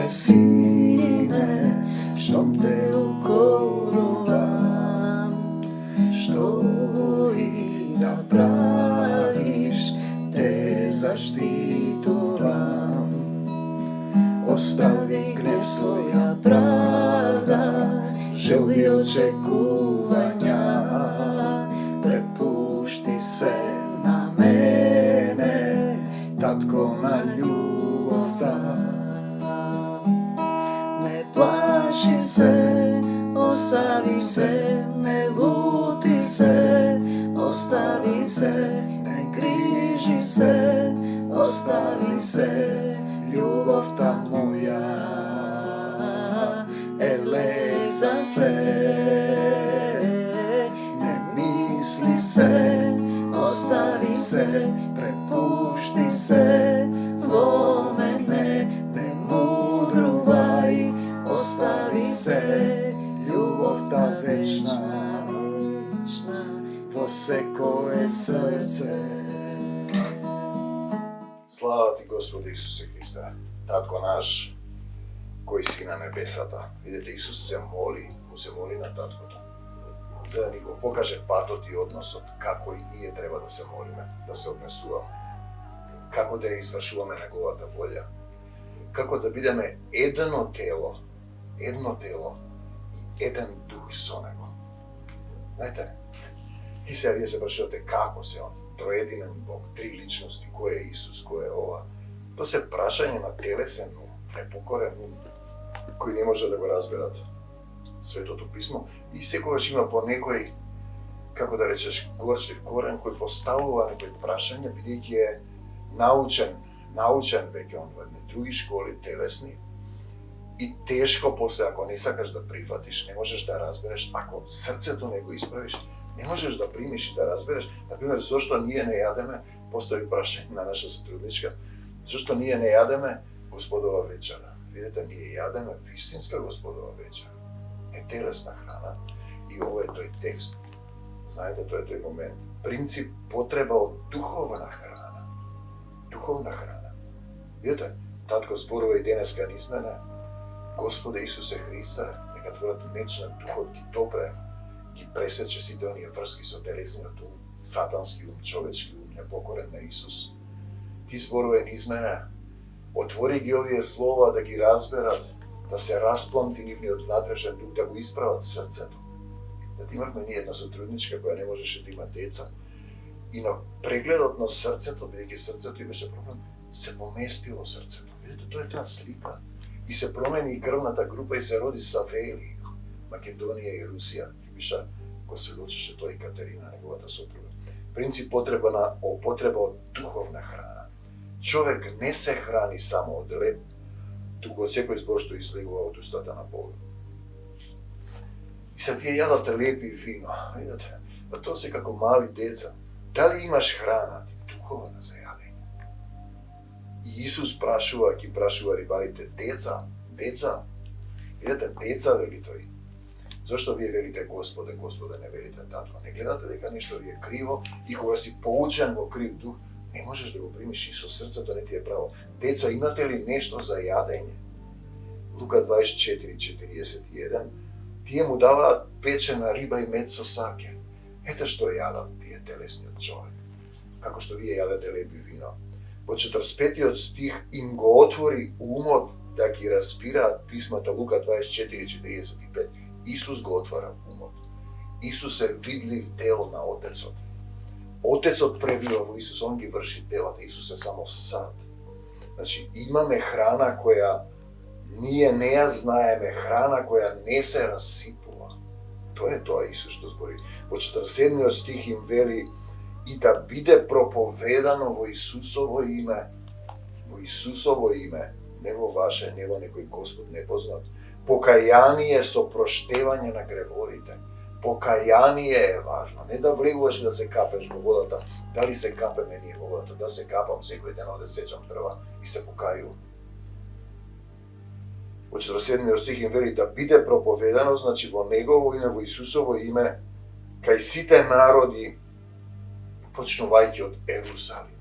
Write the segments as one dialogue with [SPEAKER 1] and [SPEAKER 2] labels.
[SPEAKER 1] Sine, štom te ukorovam, što i da praviš, te zaštitovam. Ostavi gnev svoja pravda, želbi očekuvanja, prepušti se na mene, tatko, na ljubav ta. Ne plaši se, ostavi se, ne luti se, ostavi se, ne griži se, ostavi se, ljubav ta moja, za se. Ne misli se, ostavi se, prepušti se, vo mene, ne mudruvaj, ostavi se, ljubav ta večna, vo sekoje srce.
[SPEAKER 2] Слава ти, Господи Исусе Христе, Татко наш, кој си на небесата. Видете, Исус се моли на Таткото, за да ни го покаже патот и односот, како и ние треба да се молиме, да се однесуваме, како да ја извршуваме неговата волја, како да бидеме едно тело и еден дух со него. Знаете, и сега вие се прашувате како се он, троединен Бог, три личности, кој е Исус, кој е ова. То се прашање на телесен ум, непокорен ум, кои не може да го разберат Светото писмо, и секогаш има по некој, како да речеш, горчлив корен кој поставува некој прашање, бидејќи е научен веќе он во едни други школи, телесни, и тешко после, ако не сакаш да прифатиш, не можеш да разбереш, ако срцето не го исправиш, не можеш да примиш и да разбереш. Например, зошто ние не јадеме, постави прашање на наша сотрудничка, зошто ние не јадеме Господова вечера. Видете, ние јадеме вистинска Господова вечера, не телесна храна. И ово е тој текст. Знаете, тој е тој момент. Принцип потреба од духовна храна. Духовна храна. Видете, Татко зборува и денеска низ мене, Господе Исусе Христе, нека твојот меч на духот ги допре, ги пресече сите оние врски со телесниот ум, сатански ум, човечки ум, непокорен на Исус. Ти зборува низ мене, отвори ги овие слова да ги разберат, да се распланти нивниот внатрешен дух, да го исправат срцето. Да имавме ние една сотрудничка која не можеше да има деца, и на прегледот на срцето, бидејќи срцето имаше проблем, се поместило срцето. Видете, тоа е таа слика. И се промени и крвната група и се роди Савели, Македонија и Русија. И виша, го се лучеше тој и Катерина, неговата сопруга. Принцип потреба од духовна храна. Човек не се храни само од леб, туку од секој збор што излегува од устата на Бога. И сега вие јадате леб и вино, видите, па тоа се како мали деца. Дали имаш храна духовна за јадење? И Исус ги прашува рибарите, деца, видите, деца вели тој. Зошто вие велите Господе, Господе, не велите Татко? Не гледате дека нешто ви е криво и кога си поучен во крив дух, не можеш да го примиш и со срцето не ти е право. Деца, имате ли нешто за јадење? Лука 24:41. Тие му даваат печена риба и мед со саке. Ете што јадат тие телесниот човек. Како што вие јадете леб и вино. Во 45 стих им го отвори умот да ги разбираат писмата. Лука 24:45. Исус го отвара умот. Исус е видлив дел на Отецот. Отецот пребива во Исус, он ги врши делата. Исус е само сад. Значи, имаме храна која ние не ја знаеме, храна која не се расипува. Тоа е тоа Исус што збори. Во 47 стих им вели и да биде проповедано во Исусово име. Во Исусово име, не во ваше, не во некој Господ непознат. Покаяние со проштевање на гревовите. Покаяние е важно. Не да влегуваш да се капеш во водата. Дали се капеме ние во водата? Да се капам секој ден, да сечам дрва и се покајувам. Во 47 стих им вели да биде проповедано, значи во негово име, во Исусово име, кај сите народи, почнувајќи од Ерусалим.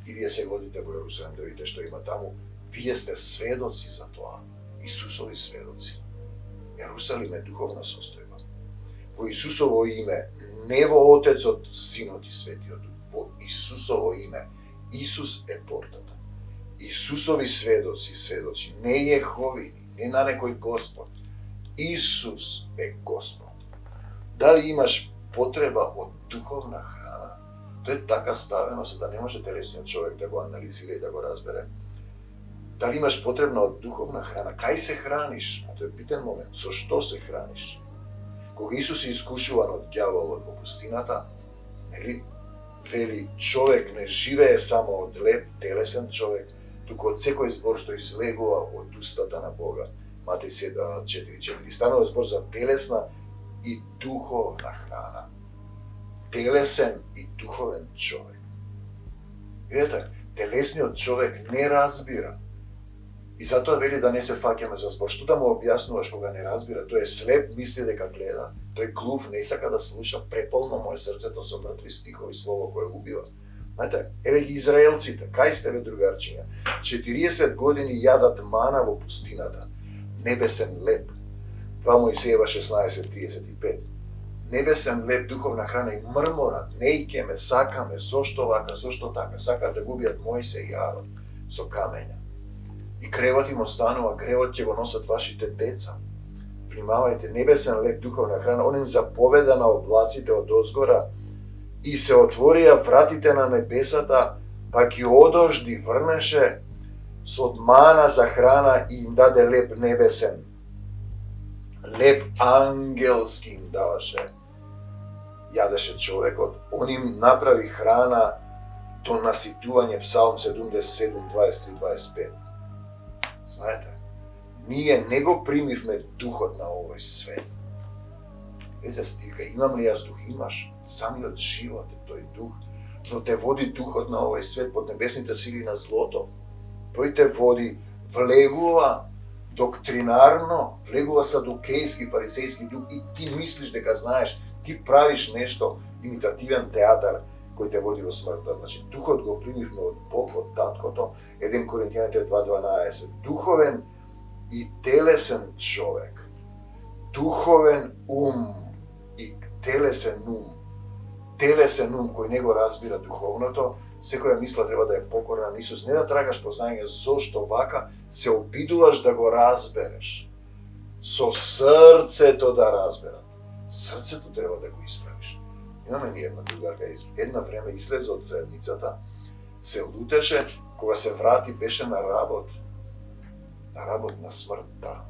[SPEAKER 2] И вие се водите во Ерусалим да видите што има таму. Вие сте сведоци за тоа. Исусови сведоци. Јерусалим е духовна состојба. Во Исусово име, не во Отецот, Синот и Светиот Дух, во Исусово име. Исус е портата. Исусови сведоци, не Јеховини, не на некој Господ. Исус е Господ. Дали имаш потреба од духовна храна? Тоа е така ставено за да не може телесниот човек да го анализира и да го разбере. Дали имаш потребна од духовна храна? Кај се храниш? А тоа е битен момент. Со што се храниш? Кога Исус е искушуван од ѓаволот во пустината, нели, вели, човек не живее само од леп, телесен човек, туку од секој збор што излегува од устата на Бога. Матеј 4:4. Станува збор за телесна и духовна храна. Телесен и духовен човек. Видете, телесниот човек не разбира. И затоа вели да не се фаќаме за збор. Што да му објаснуваш кога не разбира? Тој е слеп, мисли дека гледа. Тој глув, не сака да слуша. Преполно моје срцето со мртви стихови, слово кое убива. Знаете, еве ги израелците, кај сте бе другарчиња? 40 години јадат мана во пустината. Небесен леп. 2 Мојсеева 16:35. Небесен леп, духовна храна и мрморат. Не икеме, сакаме, зошто вака, зошто така. Сакаат да губиат Мојсе и Арон со камења. И кревот им останува, гревот ќе го носат вашите деца. Внимавајте, небесен леп, духовна храна, он им заповеда на облаците од озгора и се отворија вратите на небесата, па ги одожди, врнеше со мана за храна и им даде леп небесен. Леп ангелски им даваше. Јадеше човекот, он им направи храна до наситување, Псалм 77:23-25. Знаете, ние не го примивме духот на овој свет. Ете стика, имам ли јас дух? Имаш. Самиот живот е тој дух, но те води духот на овој свет под небесните сили на злото. Тој те води, влегува доктринарно, влегува садукејски, фарисејски дух и ти мислиш дека знаеш, ти правиш нешто, имитативен театар кој те води во смртта. Значи, духот го примивме од Бог, од Таткото, 1 Коринтијаните 2:12. Духовен и телесен човек, духовен ум и телесен ум. Телесен ум кој не го разбира духовното, секоја мисла треба да е покорна на Исус, не да трагаш познање зошто вака, се обидуваш да го разбереш. Со срцето да разберат. Срцето треба да го исправиш. Имаме ни една другарка, една време излезе од заедницата, се лутеше, кога се врати беше на работ на смртта.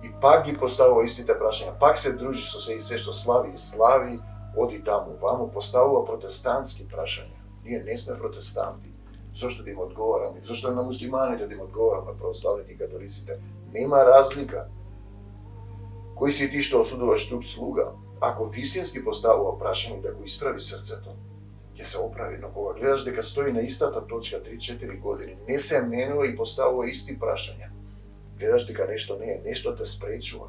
[SPEAKER 2] И пак ги поставува истите прашања, пак се дружи со се што слави, оди таму, ваму, поставува протестантски прашања. Ние не сме протестанти. Зошто да им одговараме? Зошто на муслиманите да им одговараме, на православните и католиците? Нема разлика. Кој си ти што осудуваш тук слуга? Ако вистински поставува прашање да го исправи срцето, ќе се оправи, но кога гледаш дека стои на истата точка 3-4 години, не се менува и поставува исти прашања, гледаш дека нешто не е, нешто те спречува.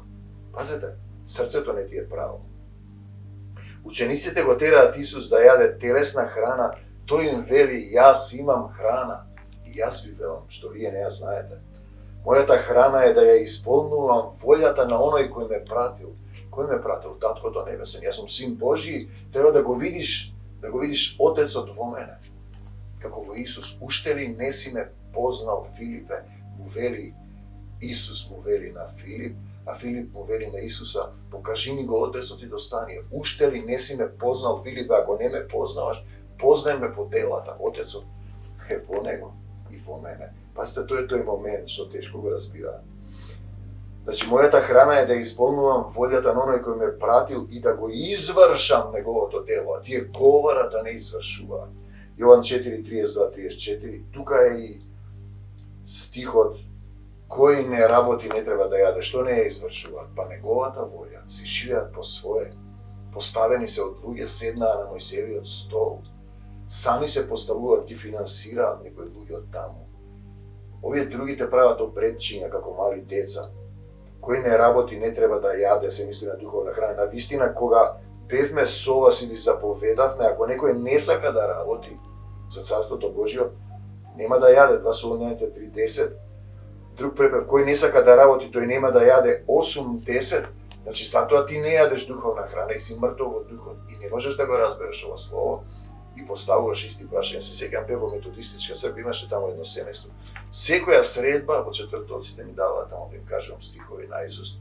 [SPEAKER 2] Пазете, срцето не ти е право. Учениците го тераат Исус да јаде телесна храна, тој им вели, јас имам храна. И јас ви велам, што вие не ја знаете. Мојата храна е да ја исполнувам волјата на оној кој ме пратил. Кој ме пратил? Таткото небесен. Јас сум син Божи, треба да го видиш Отецот во мене. Како во Исус. Уште ли не си ме познал, Филипе? Му вели Исус, му вели на Филип, а Филип му вели на Исуса, покажи ми го Отецот и достани. Уште ли не си ме познал, Филипе? Ако не ме познаваш, познај ме по делата. Отецот е во него и во мене. Пазите, тој е тој момент што тешко го разбира. Значи, мојата храна е да исполнувам волјата на оној кој ме пратил и да го извршам неговото дело, а тие говорат да не извршуваат. Јован 4:32-34, тука е и стихот, кој не работи не треба да јаде, што не ја извршуваат, па неговата волја, си живеат по свое, поставени се од луѓе, седнаа на Мојсеевиот стол, сами се поставуваат, ги финансираат некои луѓе од таму. Овие другите прават обредчиња како мали деца. Кој не работи не треба да јаде, се мисли на духовна храна. На вистина, кога бевме со вас или заповедавме, ако некој не сака да работи за Царството Божјо, нема да јаде. 2 Солуњаните 3:10. Друг препев, кој не сака да работи, тој нема да јаде 8-10, значи затоа ти не јадеш духовна храна и си мртов во духот и не можеш да го разбереш ова слово и поставуваш исти прашања. Се сеќавам бев во методистичка црква, имаше таму едно семејство. Секоја средба, во четвртоците ми даваа таму да им кажувам стихови на Исус.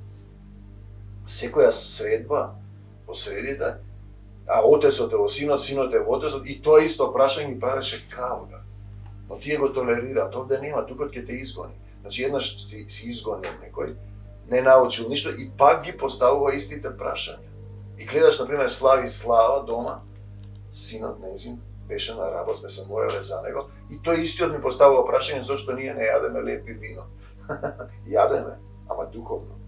[SPEAKER 2] Секоја средба во средите, а Отецот е во Синот, Синот е во Отецот, и тоа исто прашање ми правеше кавга. Но тие го толерираат, овде нема, духот ќе те изгони. Значи еднаш си изгонил некој, не научил ништо и пак ги поставува истите прашања. И гледаш, например, Слави Слава дома, синот нејзин беше на работа, сме се молеле за него, и тој истиот ми поставува прашање зошто ние не јадеме лепи вино. Јадеме, ама духовно.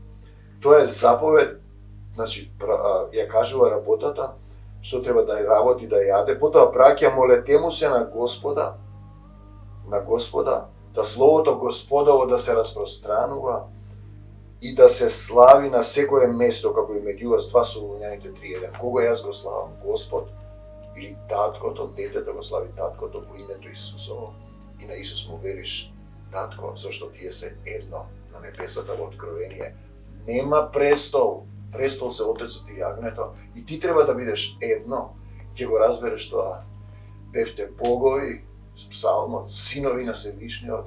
[SPEAKER 2] Тоа е заповед, значи, ја кажува работата, што треба да ја работи, да јаде, потоа праќа молете му се на Господа, да словото Господово да се распространува и да се слави на секое место, како и меѓу вас 2 Солуњаните 3:1. Кого јас го славам? Господ или таткото, детето го слави таткото во името Исусово и на Исус му велиш татко, зашто тие се едно на небесата во Откровение. Нема престол, престол се Отецот и јагнето и ти треба да бидеш едно. Ќе го разбереш тоа. Бевте богови, псалмот, синови на Севишниот,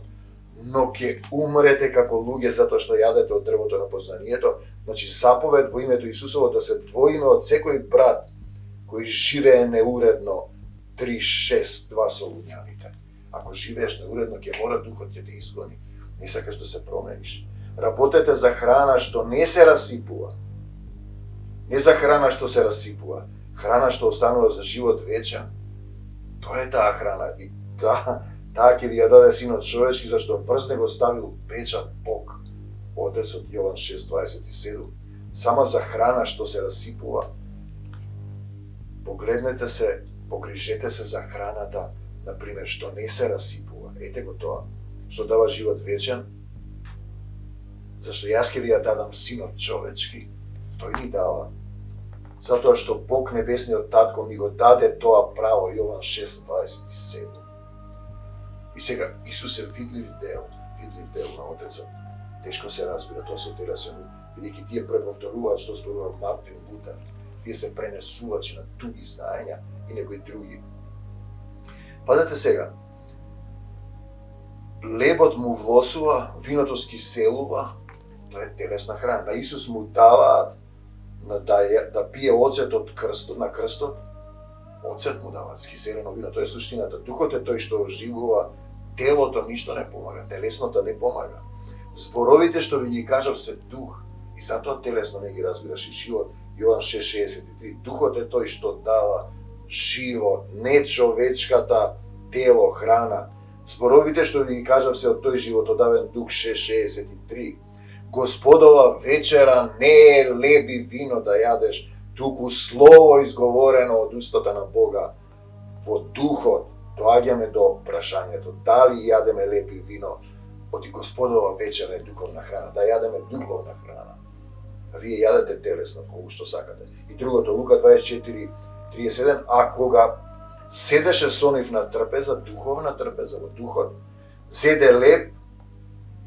[SPEAKER 2] но ќе умрете како луѓе затоа што јадете од дрвото на познанието. Значи заповед во името Исусово да се двоиме од секој брат кој живее неуредно. 3:6, 2 Солуњаните. Ако живееш неуредно, ќе мора духот ќе те изгони. Не сакаш да се промениш. Работете за храна што не се расипува. Не за храна што се расипува. Храна што останува за живот вечен. Тоа е таа храна. И таа ќе ви ја даде Синот човечки, зашто врз него ставил печат Бог. Отецот Јован 6:27. Само за храна што се расипува. Погледнете се, погрижете се за храната, например, што не се расипува. Ете го тоа, што дава живот вечен. Зашто јас ќе ви ја дадам Синот човечки, тој ни дава. Затоа што Бог небесниот татко ми го даде тоа право, Јован 6:27. И сега Исус е видлив дел на Отецот. Тешко се разбира тоа со телесен ум, бидејќи тие преповторуваат што зборува Мартин Лутер. Тие се пренесувачи на туги знаења и некои други. Пазете сега. Лебот му влосува, виното скиселува, тоа е телесна храна. На Исус му даваат да пие оцет од крстот, на крстот. Оцет му даваат, скиселено вино, тоа е суштината. Духот е тој што оживува, телото ништо не помага, телесното не помага. Зборовите што ви ги кажав се дух, и затоа телесно не ги разбираш и живот. Јован 6:63. Духот е тој што дава живот, не човечката тело, храна. Зборовите што ви ги кажав се од тој животодавен дух 6:63. Господова вечера не е леби вино да јадеш, туку слово изговорено од устата на Бога. Во духот доаѓаме до прашањето дали јадеме лепи вино, оти Господова вечера е духовна храна, да јадеме духовна храна. А вие јадете телесно, колку што сакате. И другото, Лука 24:37, а кога седеше со нив на трпеза, духовна трпеза во духот, зеде леп,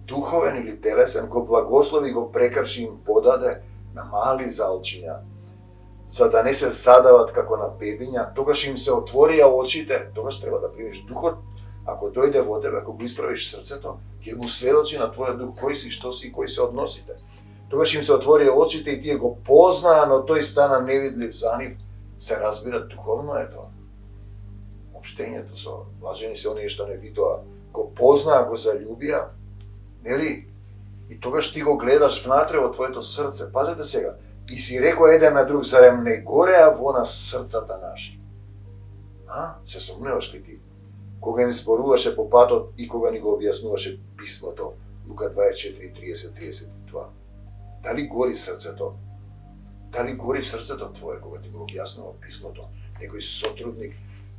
[SPEAKER 2] духовен или телесен, го благослови, го прекрши им подаде на мали залчиња, за да не се задават како на бебиња, тогаш им се отворија очите, тогаш треба да примиш духот, ако дојде во тебе, ако го исправиш срцето, ќе го сведочи на твојот дух кој си, што си и кој се односите. Тогаш им се отворија очите и тие го познаа, но тој стана невидлив за нив, се разбира духовно е тоа. Обштењето со блажени се оние што не видоа, го познаа, го заљубија, нели? И тогаш ти го гледаш внатре во твоето срце. Пазете сега, и си рекол еден на друг, зарем не гореа во нас срцата наши? Се сомневаш ли ти? Кога им зборуваше по патот и кога ни го објаснуваше писмото, Лука 24:30-32. Дали гори срцето? Дали гори срцето твое кога ти го објаснува писмото? Некој сотрудник,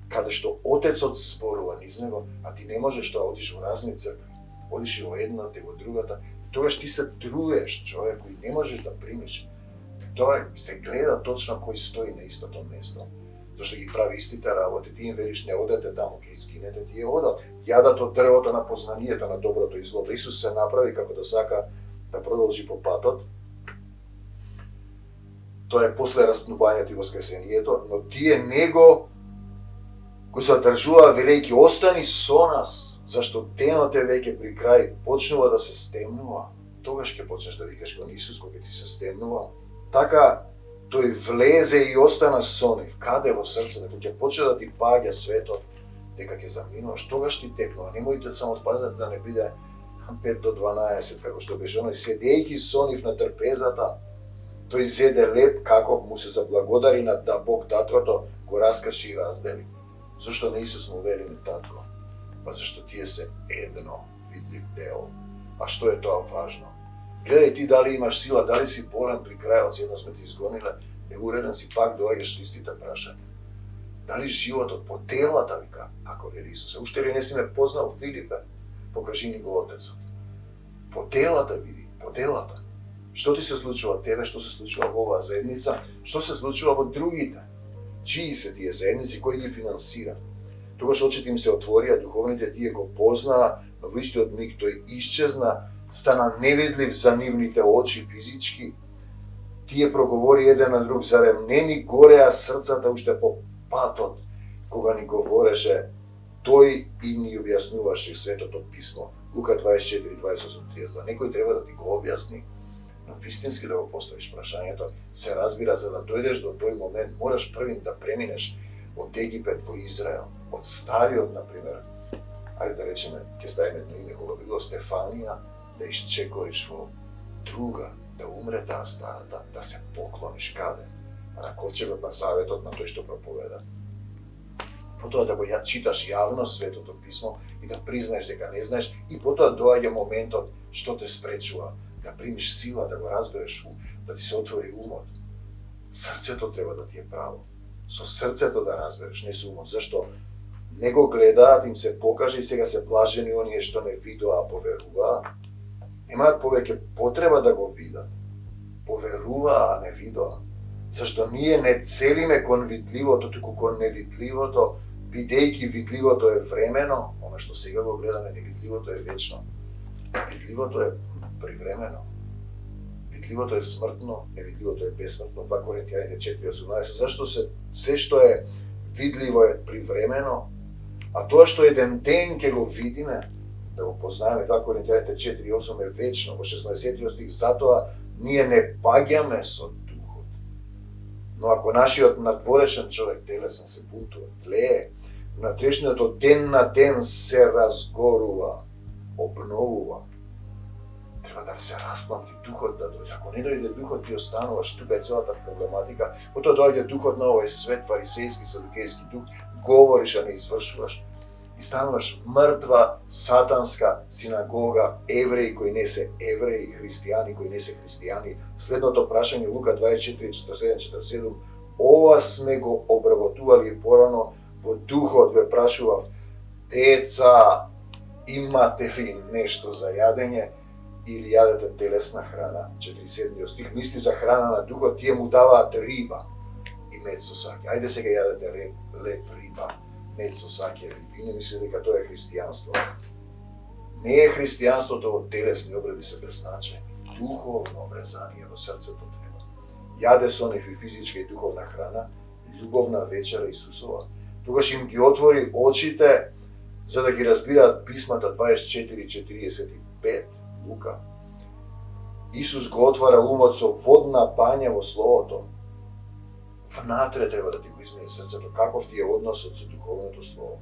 [SPEAKER 2] каде што Отецот зборува низ него, а ти не можеш да одиш во разни цркви. Одиш и во едната и во другата, и тогаш ти се труеш, човек, кој не можеш да примиш. Тоа се гледа точно кој стои на истото место. Зашто ги прави истите работи, ти им велиш не одете таму, ќе изгинете, тие одат. јадат од дрвото на познанието на доброто и злото. Исус се направи како да сака да продолжи по патот. Тоа е после распнувањето и воскресението, но тие него го задржува велејќи остани со нас, зашто денот е веќе при крај, почнува да се стемнува. Тогаш ќе почнеш да викаш кон Исус кога ти се стемнува. Така тој влезе и остана со нив. Каде во срцето, кога ќе почне да ти паѓа светот, дека ќе заминуваш, тогаш ти текнува. Немојте само пазете да не биде 5 до 12, како што беше оној, седејќи со нив на трпезата, тој зеде леп како му се заблагодари на да Бог таткото го раскрши и раздели. Зошто на Исус му вели на татко? Па зашто тие се едно видлив дел. А што е тоа важно? Гледај ти дали имаш сила, дали си болен при крајот, едно сме ти изгониле, неуреден си, пак доаѓаш листите прашања. Дали животот по телата, вика, ако вели Исус, уште ли не си ме познал, Филипе, покажи ни го Отецот. По телата види, по телата. Што ти се случува тебе, што се случува во оваа заедница, што се случува во другите? Чии се тие заедници, кои ги финансира? Тогаш очите им се отворија, духовните тие го познаа, но во истиот миг тој исчезна, стана невидлив за нивните очи физички. Тие проговори еден на друг, зарем не ни гореа срцата уште по патот, кога ни говореше тој и ни објаснуваше Светото Писмо. Лука 24, 28, 32. Некој треба да ти го објасни, но вистински да го поставиш прашањето, се разбира, за да дојдеш до тој момент, мораш првин да преминеш од Египет во Израел, од стариот, например, ајде да речеме, ќе ставиме едно име, кога било Стефанија, да исчекориш во друга, да умре таа старата, да се поклониш каде? На ковчегот на заветот, на тој што проповеда. Потоа да го читаш јавно Светото Писмо и да признаеш дека не знаеш, и потоа доаѓа моментот што те спречува да примиш сила, да го разбереш, да ти се отвори умот. Срцето треба да ти е право. Со срцето да разбереш, не со умот. Зашто не го гледаат, им се покаже и сега се блажени оние што не видоа, а поверуваа. Немаат повеќе потреба да го видат. Поверуваа, а не видоа. Зашто ние не целиме кон видливото, туку кон невидливото, бидејќи видливото е времено, оно што сега го гледаме, невидливото е вечно. Видливото е привремено. Видливото е смртно, невидливото е бесмртно. 2 Коринтијаните 4:18. Зашто се што е видливо е привремено, а тоа што еден ден ќе го видиме, да го познаеме, 2 Коринтијаните 4:8 е вечно. Во 16 стих, затоа ние не паѓаме со духот. Но ако нашиот надворешен човек, телесен, се бунтува, тлее, внатрешниот од ден на ден се разгорува, обновува. Треба да се распламти духот да дојде. Ако не дојде духот, ти остануваш, тука е целата проблематика. Потоа дојде духот на овој свет, фарисејски, садукејски дух, говориш, а не извршуваш. И стануваш мртва, сатанска синагога, евреи кои не се евреи, христијани кои не се христијани. Следното прашање, Лука 24, 47, 47, ова сме го обработували порано, во духот ве прашував, деца, имате ли нешто за јадење или јадете телесна храна? 47 стих, мисли за храна на духот, тие му даваат риба и мед со саќе. Ајде сега јадете леп риба, мед со саќе, ви не мисли дека тоа е христијанство. Не е христијанството во телесни обреди се беззначајни. Духовно обрезание во срцето треба. Јаде со нив и физичка и духовна храна, љубовна вечера Исусова. Тогаш им ги отвори очите за да ги разбираат писмата 24:45 Лука. Исус го отвара умот со водна бања во Словото. Внатре треба да ти го измие срцето. Каков ти е односот со духовното Слово?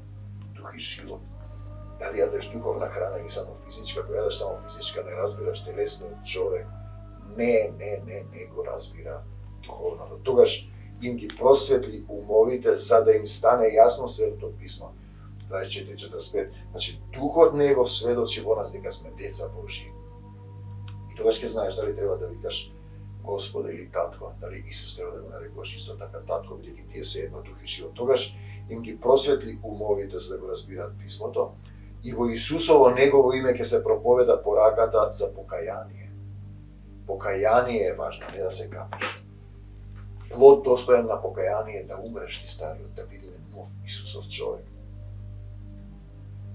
[SPEAKER 2] Дух и живот. Дали јадеш духовна храна или само физичка? Ако јадеш само физичка, не разбираш телесниот човек. Не го разбира духовното. Тогаш им ги просветли умовите за да им стане јасно Светото Писмо. 24:45. Значи, Духот Негов сведочи во нас дека сме деца Божји. И тогаш ќе знаеш дали треба да викаш Господа или Татко, дали Исус треба да го нарекуваш исто така Татко, бидејќи тие се едно дух и живот. Тогаш им ги просветли умовите за да го разбираат Писмото и во Исусово Негово име ќе се проповеда пораката за покаяние. Покаяние е важно, не да се капиш. Плод достоен на покаяние да умреш ти стариот, да видиме нов Исусов човек.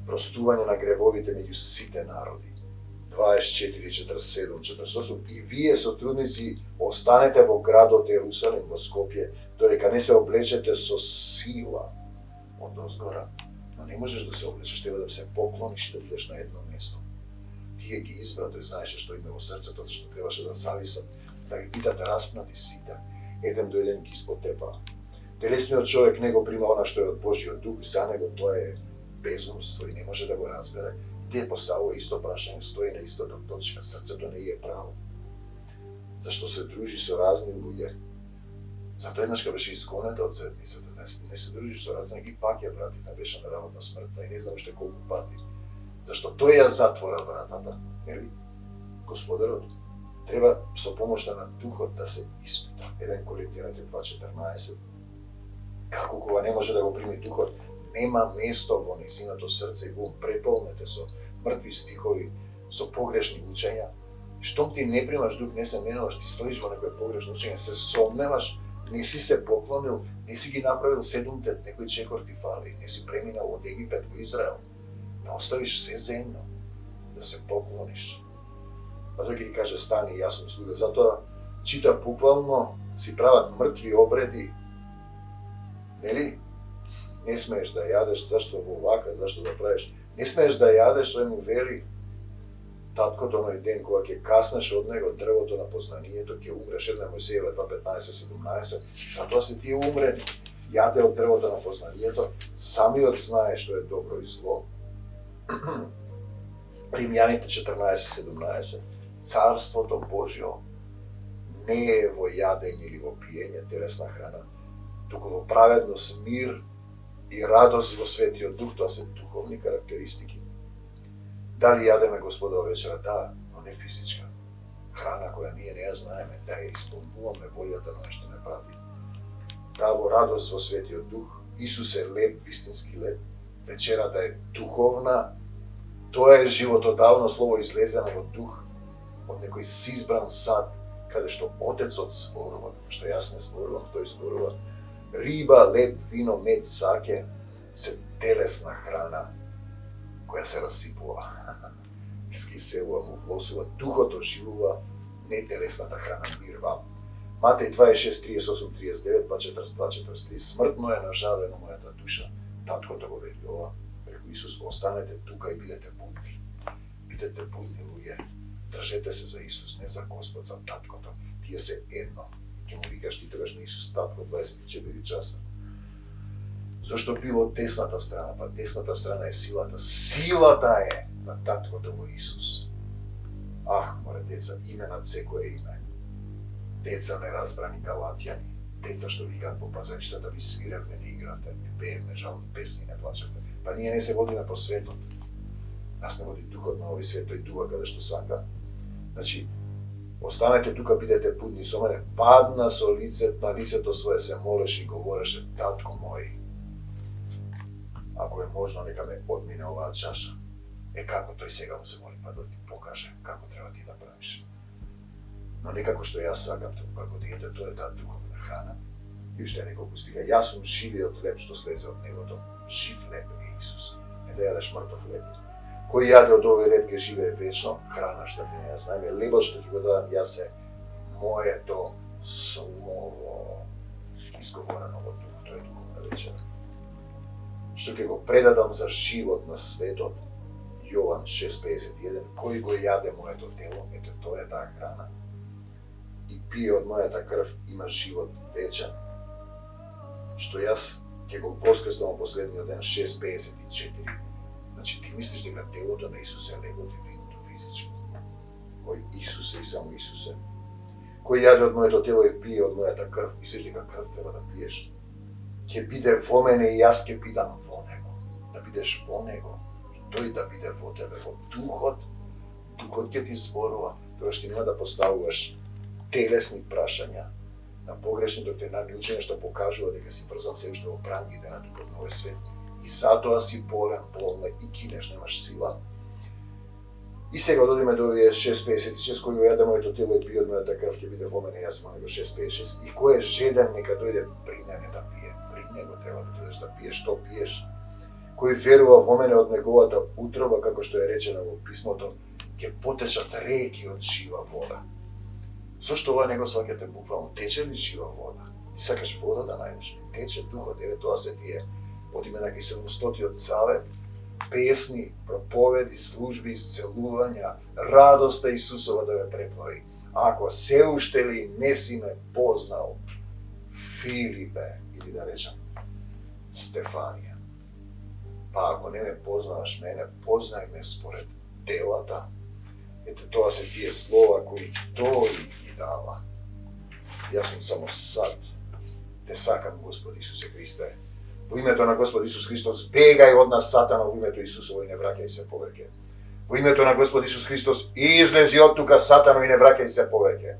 [SPEAKER 2] простување на гревовите меѓу сите народи. 24, 47, 48. И вие, сотрудници, останете во градот Ерусалим, во Скопје, додека не се облечете со сила од озгора. Но не можеш да се облечеш, треба да се поклониш и да бидеш на едно место. Тие ги избра, тој знаеше што има во срцето, зашто требаше да зависат, да ги бидат распнати сите, еден до еден ги испотепаа. Телесниот човек не го прима она што е од Божиот дух, за него тоа е безумство и не може да го разбере. Тие поставува исто прашање, стои на истата точка, срцето не е право. Зашто се дружи со разни луѓе. Затоа еднаш кога беше исконета од светницата, не се дружиш со разни, ги пак ја врати, не беше на работна смртта и не знам уште колку пати. Зашто тој ја затвора вратата, нели? Господарот треба со помошта на духот да се испита. 1 Коринтијаните 2:14. Како кога не може да го прими духот, нема место во низиното срце и го преполнете со мртви стихови, со погрешни учења. Штом ти не примаш дух, не се менуваш, ти стоиш во некој погрешно учење, се сомневаш, не си се поклонил, не си ги направил 7 некој чекор ти фали, не си преминал од Египет во Израел, да оставиш се земно, да се поклониш. А тој ќе ти каже, стани, јас сум слуга. Затоа чита буквално, си прават мртви обреди, нели? Не смееш да јадеш, зашто во вака, зашто да правиш. Не смееш да јадеш, тој му вели таткото оној ден кога ќе каснеш од него дрвото на познанието, ќе умреш. 1 Мојсеева 2:15-17. Затоа се тие умрени. Јаде од дрвото на познанието, самиот знае што е добро и зло. Римјаните 14:17. Царството Божјо не е во јадење или во пиење, телесна храна, туку во праведност, мир и радост во Светиот Дух, тоа се духовни карактеристики. Дали јадеме Господова вечера? Да, но не физичка. Храна која ние не ја знаеме, да ја исполнуваме волјата на нешто не прати. Да, во радост во Светиот Дух, Исус е леб, вистински леб. Вечерата е духовна, тоа е животодавно слово излезено во дух, од некој сизбран сад, каде што Отецот зборува, што јас не зборувам, тој зборува. Риба, леб, вино, мед, саке се телесна храна која се расипува, скиселува, му влосува, духот оживува, не телесната храна мирва. Матеј 26:38-39, 42:43. Смртно е нажалено мојата душа. Таткото го вели ова, преку Исус, останете тука и бидете будни. Бидете будни луѓе. Држете се за Исус, не за Господ, за таткото. Тие се едно. Ќе му викаш ти тогаш на Исус татко 24 часа. Зошто било десната страна? Па десната страна е силата. Силата е на таткото во Исус. Ах, море деца, име над секое име. Деца неразбрани галатјани, деца што викаат по пазариштата, ви свиревме, не игравте, не пеевме жални песни, не плачевте. Па ние не се водиме по светот. Нас не води духот на овој свет, тој дуа каде што сака. Значи, останете тука, бидете будни со мене. Падна со на лицето свое, се молеше и говореше, татко мој, ако е можно, нека ме одмине оваа чаша. Како тој сега му се моли, па да ти покаже како треба ти да правиш. Но не како што јас сакам, туку како ти ете, тоа е таа духовна храна. И уште неколку стига, јас сум живиот леб што слезе од небото. Жив леб е Исус. Не да јадеш мртов леб. Кој јаде од овој леб ќе живее вечно, храна што ќе не ја знаеме, лебот што ќе го дадам јас е моето слово, изговорено во дух, тоа е духовна вечера. Што ќе го предадам за живот на светот, Јован 6:51, кој го јаде моето тело, ете тоа е таа храна, и пие од мојата крв, има живот вечен, што јас ќе го воскреснам последниот ден 6:54. Значи ти мислиш дека телото на Исус е лебот и виното физичко. Кој Исус е и само Исус е. Кој јаде од моето тело и пие од мојата крв, мислиш дека крв треба да пиеш. Ќе биде во мене и јас ќе бидам во него. Да бидеш во него и тој да биде во тебе, во духот. Духот ќе ти зборува, тоа што нема да поставуваш телесни прашања на погрешни доктринарни учења што покажува дека си врзан се уште во прангите на духот на овој свет. И затоа си болен, болна и кинеш, немаш сила. И сега додиме до овие 6:56, кој го јаде моето тело и пие од мојата крв, ќе биде во мене, јас во него 6:56. И кој е жеден, нека дојде при мене да пие. При него треба да дојдеш да пиеш, што пиеш. кој верува во мене од неговата утроба, како што е речено во писмото, ќе потечат реки од жива вода. Зошто ова не го сваќате буквално? Тече ли жива вода? Ти сакаш вода да најдеш? Тече духот, еве тоа се тие од имена ки 700-тиот завет, песни, проповеди, служби, исцелувања, радоста Исусова да ве преплави. Ако се уште ли не си ме познал, Филипе, или да речам, Стефанија. Па ако не ме познаваш мене, познај ме според делата. Ето тоа се тие слова кои тој ги дава. Јас сум само сад. Те сакам, Господи Исусе Христе. Во името на Господ Исус Христос, бегај од нас Сатана, во името Исусово и не враќај се повеќе. Во името на Господ Исус Христос, излези од тука Сатано и не враќај се повеќе.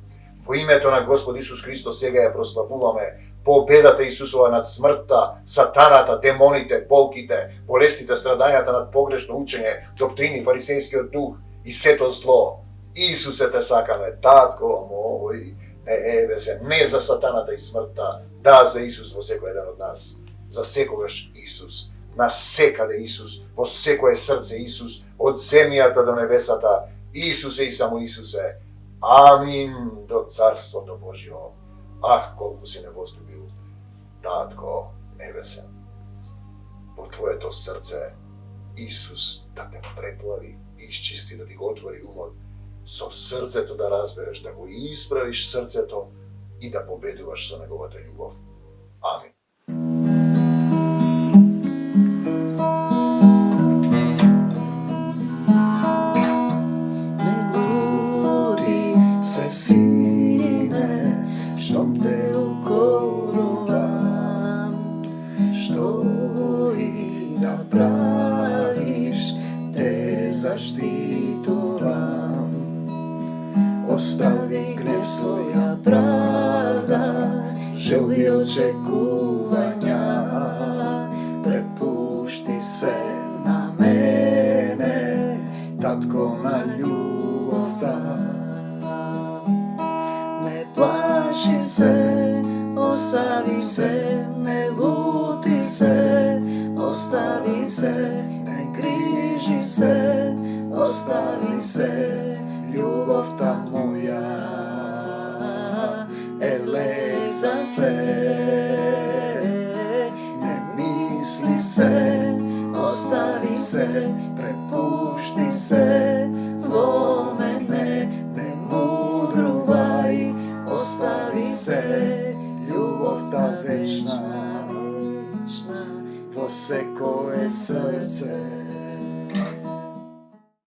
[SPEAKER 2] Во името на Господ Исус Христос сега ја прославуваме победата Исусова над смртта, сатаната, демоните, болките, болестите, страдањата над погрешно учење, доктрини, фарисејскиот дух и сето зло. Исусе те сакаме, татко мој, небесен, не за сатаната и смртта, да за Исус во секој еден од нас. За секогаш Исус, на секаде Исус, во секое срце Исус, од земјата до небесата, Исусе и само Исусе. Амин до Царството Божјо. Ах, колку си невозлюбил, Татко небесен. Во твоето срце Исус да те преплави, исчисти, да ти го отвори умот, со срцето да разбереш, да го исправиш срцето и да победуваш со неговата љубов. Амин.
[SPEAKER 1] Сине, штом те укорувам, што и да правиш, те заштитувам. Остави гнев своја правда, желби очекувања, препушти се на мене, татко на љубовта. Плаши се, остави се, не лути се, остави се, не грижи се, остави се, љубовта моја е лек за се. Не мисли се, остави се, препушти се, во мене не мудрувај, остави се, љубовта вечна, во секое срце.